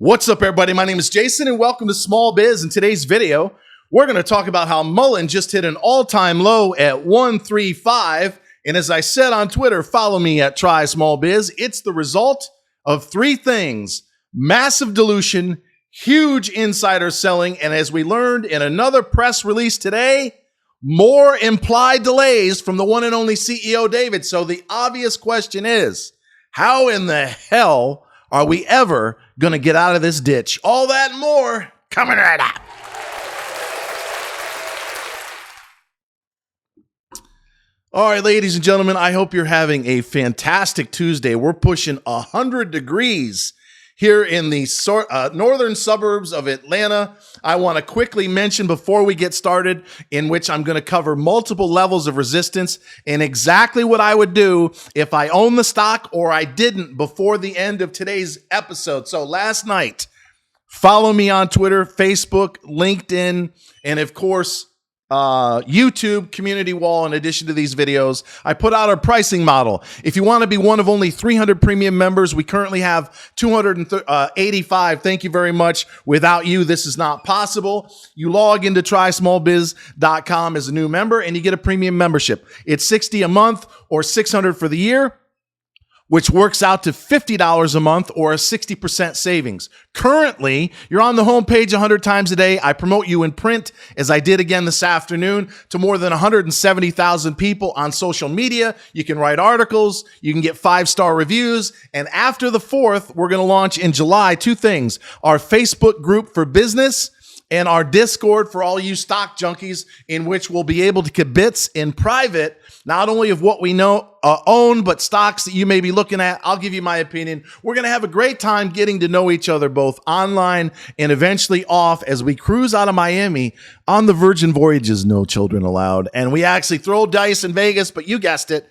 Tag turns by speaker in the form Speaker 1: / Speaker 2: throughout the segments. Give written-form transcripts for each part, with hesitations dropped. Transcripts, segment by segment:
Speaker 1: What's up, everybody? My name is Jason, and welcome to Small Biz. In today's video, we're going to talk about how Muln just hit an all-time low at 135. And as I said on Twitter, follow me at Try Small Biz. It's the result of three things: massive dilution, huge insider selling, and as we learned in another press release today, more implied delays from the one and only CEO David. So the obvious question is, how in the hell are we ever going to get out of this ditch? All that and more coming right up. All right, ladies and gentlemen, I hope you're having a fantastic Tuesday. We're pushing 100 degrees here in the northern suburbs of Atlanta. I want to quickly mention before we get started, in which I'm going to cover multiple levels of resistance and exactly what I would do if I own the stock or I didn't before the end of today's episode. So last night, follow me on Twitter, Facebook, LinkedIn, and of course, YouTube community wall. In addition to these videos, I put out our pricing model. If you want to be one of only 300 premium members, we currently have 285. Thank you very much. Without you, this is not possible. You log into trysmallbiz.com as a new member and you get a premium membership. It's $60 a month or $600 for the year, which works out to $50 a month or a 60% savings. Currently, you're on the homepage 100 times a day. I promote you in print, as I did again this afternoon, to more than 170,000 people on social media. You can write articles, you can get 5-star reviews, and after the 4th, we're going to launch in July two things: our Facebook group for business and our Discord for all you stock junkies, in which we'll be able to kibitz in private, not only of what we own, but stocks that you may be looking at. I'll give you my opinion. We're going to have a great time getting to know each other both online and eventually off as we cruise out of Miami on the Virgin Voyages, no children allowed. And we actually throw dice in Vegas, but you guessed it.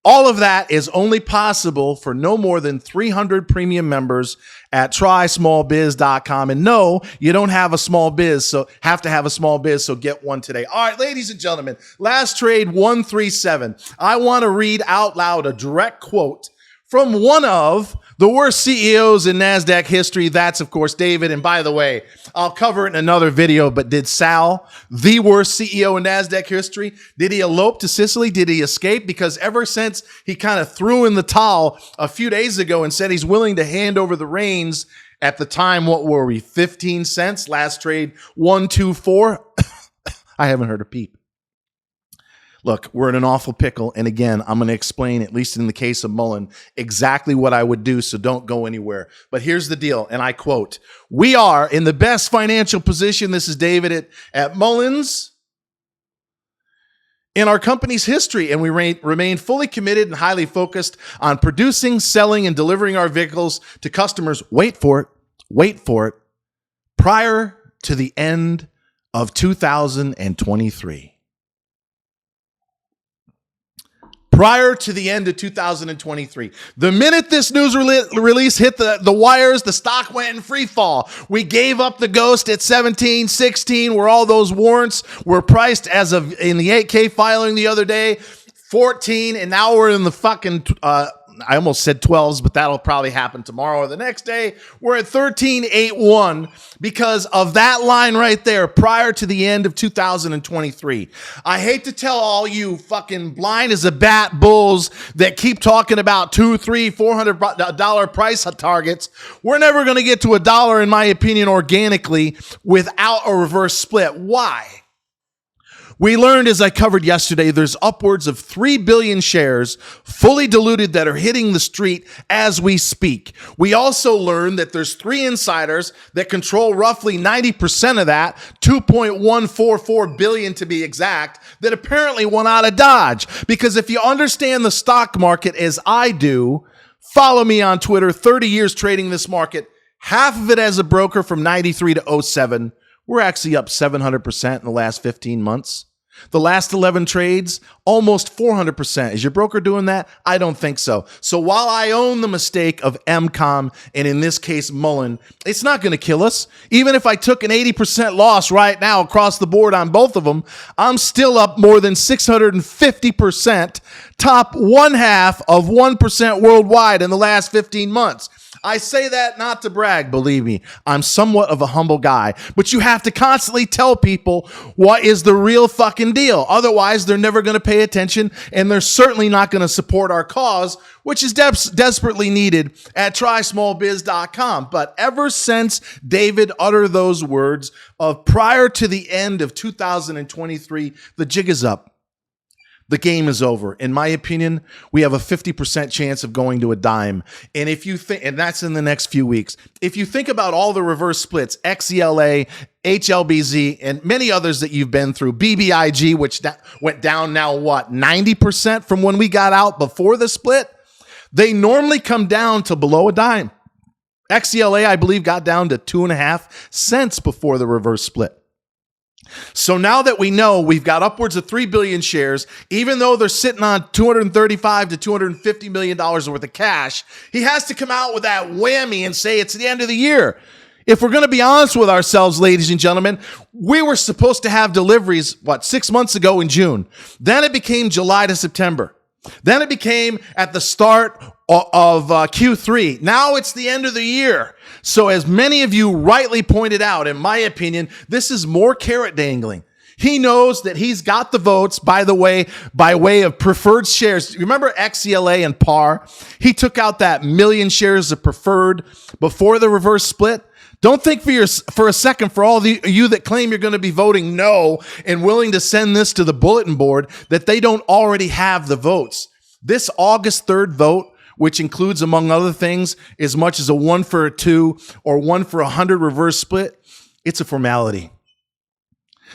Speaker 1: All of that is only possible for no more than 300 premium members at trysmallbiz.com. And no, you don't have a small biz, so have to have a small biz, so get one today. All right, ladies and gentlemen, last trade 137. I want to read out loud a direct quote from one of the worst CEOs in NASDAQ history. That's, of course, David. And by the way, I'll cover it in another video, but did Sal, the worst CEO in NASDAQ history, did he elope to Sicily? Did he escape? Because ever since he kind of threw in the towel a few days ago and said he's willing to hand over the reins at the time, what were we, 15 cents? Last trade, 124. I haven't heard a peep. Look, we're in an awful pickle. And again, I'm going to explain, at least in the case of Muln, exactly what I would do. So don't go anywhere. But here's the deal. And I quote, "We are in the best financial position." This is David at Muln's in our company's history. And we remain fully committed and highly focused on producing, selling, and delivering our vehicles to customers. Wait for it, prior to the end of 2023. Prior to the end of 2023. The minute this news release hit the wires, the stock went in free fall. We gave up the ghost at 17, 16, where all those warrants were priced as of in the 8K filing the other day, 14, and now we're in the fucking, I almost said 12s, but that'll probably happen tomorrow or the next day. We're at 13.81 because of that line right there, prior to the end of 2023. I hate to tell all you fucking blind as a bat bulls that keep talking about $200, $300, $400 price targets. We're never going to get to $1, in my opinion, organically without a reverse split. Why? We learned, as I covered yesterday, there's upwards of 3 billion shares fully diluted that are hitting the street as we speak. We also learned that there's 3 insiders that control roughly 90% of that, 2.144 billion to be exact, that apparently want out of Dodge. Because if you understand the stock market as I do, follow me on Twitter, 30 years trading this market, half of it as a broker from 93 to 07. We're actually up 700% in the last 15 months. The last 11 trades, almost 400%. Is your broker doing that? I don't think so. So while I own the mistake of MCOM, and in this case, Muln, it's not going to kill us. Even if I took an 80% loss right now across the board on both of them, I'm still up more than 650%, top 1/2 of 1% worldwide in the last 15 months. I say that not to brag, believe me. I'm somewhat of a humble guy, but you have to constantly tell people what is the real fucking deal. Otherwise, they're never going to pay attention, and they're certainly not going to support our cause, which is desperately needed at trysmallbiz.com. But ever since David uttered those words of prior to the end of 2023, the jig is up. The game is over. In my opinion, we have a 50% chance of going to a dime. And if you think, and that's in the next few weeks, if you think about all the reverse splits, XELA, HLBZ, and many others that you've been through, BBIG, which went down now, 90% from when we got out before the split, they normally come down to below a dime. XELA, I believe, got down to 2.5 cents before the reverse split. So now that we know we've got upwards of 3 billion shares, even though they're sitting on $235 to $250 million worth of cash, he has to come out with that whammy and say it's the end of the year. If we're going to be honest with ourselves, ladies and gentlemen, we were supposed to have deliveries, 6 months ago in June. Then it became July to September. Then it became at the start of Q3. Now it's the end of the year. So as many of you rightly pointed out, in my opinion, this is more carrot dangling. He knows that he's got the votes, by the way, by way of preferred shares. Remember XELA and PAR? He took out that 1 million shares of preferred before the reverse split. Don't think for a second, for all you that claim you're going to be voting no and willing to send this to the bulletin board, that they don't already have the votes. This August 3rd vote, which includes, among other things, as much as a 1 for a 2 or 1 for 100 reverse split, it's a formality.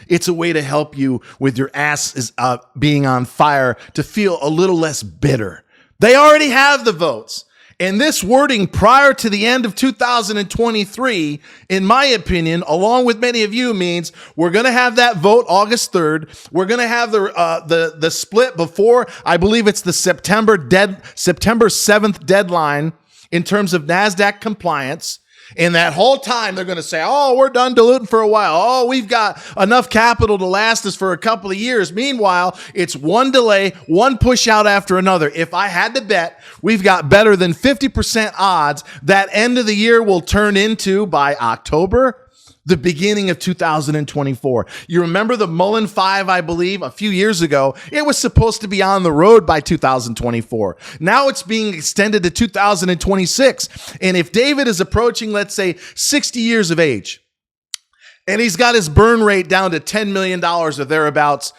Speaker 1: It's a way to help you with your ass being on fire to feel a little less bitter. They already have the votes. And this wording prior to the end of 2023, in my opinion, along with many of you, means we're going to have that vote August 3rd. We're going to have the split before, I believe it's the September 7th deadline in terms of NASDAQ compliance. And that whole time, they're going to say, oh, we're done diluting for a while. Oh, we've got enough capital to last us for a couple of years. Meanwhile, it's one delay, one push out after another. If I had to bet, we've got better than 50% odds that end of the year will turn into, by October, the beginning of 2024. You remember the Muln 5, I believe, a few years ago, it was supposed to be on the road by 2024. Now it's being extended to 2026. And if David is approaching, let's say, 60 years of age, and he's got his burn rate down to $10 million or thereabouts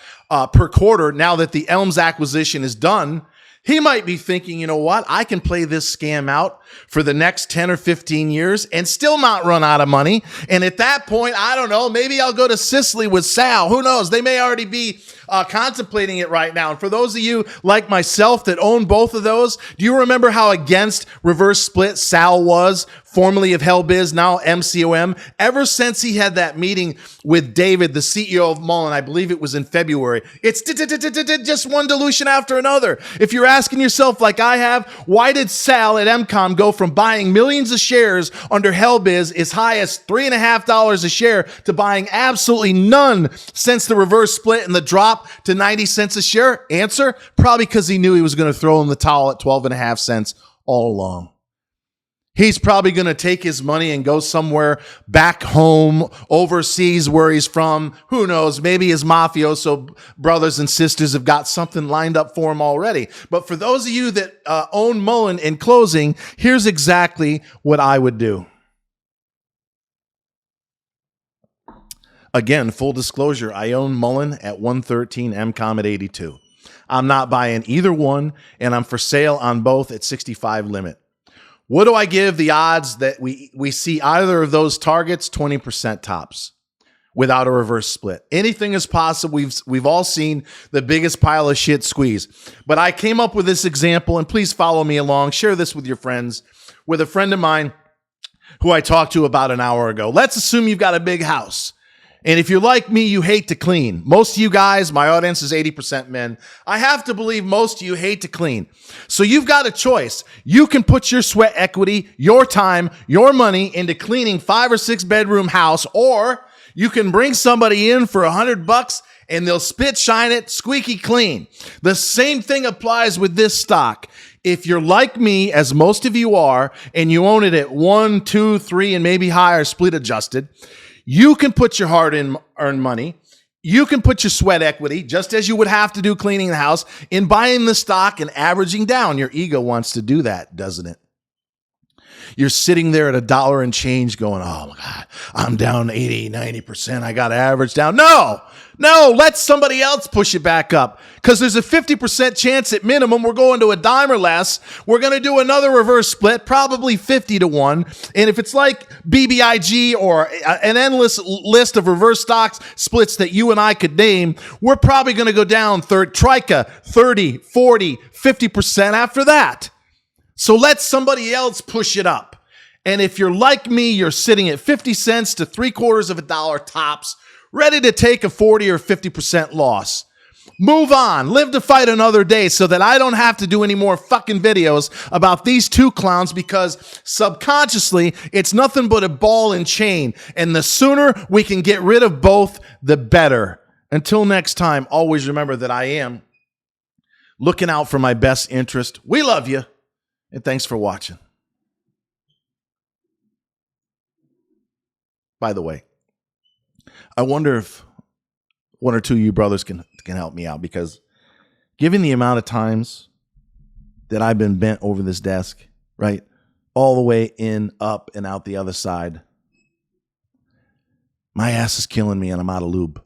Speaker 1: per quarter, now that the Elms acquisition is done, he might be thinking, you know what? I can play this scam out for the next 10 or 15 years and still not run out of money. And at that point, I don't know, maybe I'll go to Sicily with Sal. Who knows? They may already be contemplating it right now. And for those of you like myself that own both of those, do you remember how against reverse split Sal was, formerly of HellBiz, now MCOM? Ever since he had that meeting with David, the CEO of Muln, I believe it was in February, it's just one dilution after another. If you're asking yourself, like I have, why did Sal at MCOM go from buying millions of shares under HellBiz as high as $3.50 a share to buying absolutely none since the reverse split and the drop to 90 cents a share? Answer, probably because he knew he was going to throw in the towel at 12.5 cents all along. He's probably going to take his money and go somewhere back home, overseas where he's from. Who knows? Maybe his mafioso brothers and sisters have got something lined up for him already. But for those of you that own Muln, in closing, here's exactly what I would do. Again, full disclosure, I own Muln at 113, MCOM at 82. I'm not buying either one, and I'm for sale on both at 65 limit. What do I give the odds that we see either of those targets? 20% tops without a reverse split. Anything is possible. We've all seen the biggest pile of shit squeeze. But I came up with this example, and please follow me along. Share this with your friends. With a friend of mine who I talked to about an hour ago. Let's assume you've got a big house. And if you're like me, you hate to clean. Most of you guys, my audience is 80% men. I have to believe most of you hate to clean. So you've got a choice. You can put your sweat equity, your time, your money into cleaning 5 or 6 bedroom house, or you can bring somebody in for $100 and they'll spit shine it squeaky clean. The same thing applies with this stock. If you're like me, as most of you are, and you own it at 1, 2, 3, and maybe higher split adjusted, you can put your hard-earned money, you can put your sweat equity, just as you would have to do cleaning the house, in buying the stock and averaging down. Your ego wants to do that, doesn't it? You're sitting there at $1 and change going, oh my God, I'm down 80, 90%. I got to average down. No, let somebody else push it back up, because there's a 50% chance at minimum we're going to $0.10 or less. We're going to do another reverse split, probably 50-1. And if it's like BBIG or an endless list of reverse stocks splits that you and I could name, we're probably going to go down Trika 30, 40, 50% after that. So let somebody else push it up. And if you're like me, you're sitting at 50 cents to $0.75 tops, ready to take a 40 or 50% loss. Move on. Live to fight another day so that I don't have to do any more fucking videos about these two clowns, because subconsciously it's nothing but a ball and chain. And the sooner we can get rid of both, the better. Until next time, always remember that I am looking out for my best interest. We love you. And thanks for watching. By the way, I wonder if one or two of you brothers can help me out, because given the amount of times that I've been bent over this desk, right, all the way in, up, and out the other side, my ass is killing me and I'm out of lube.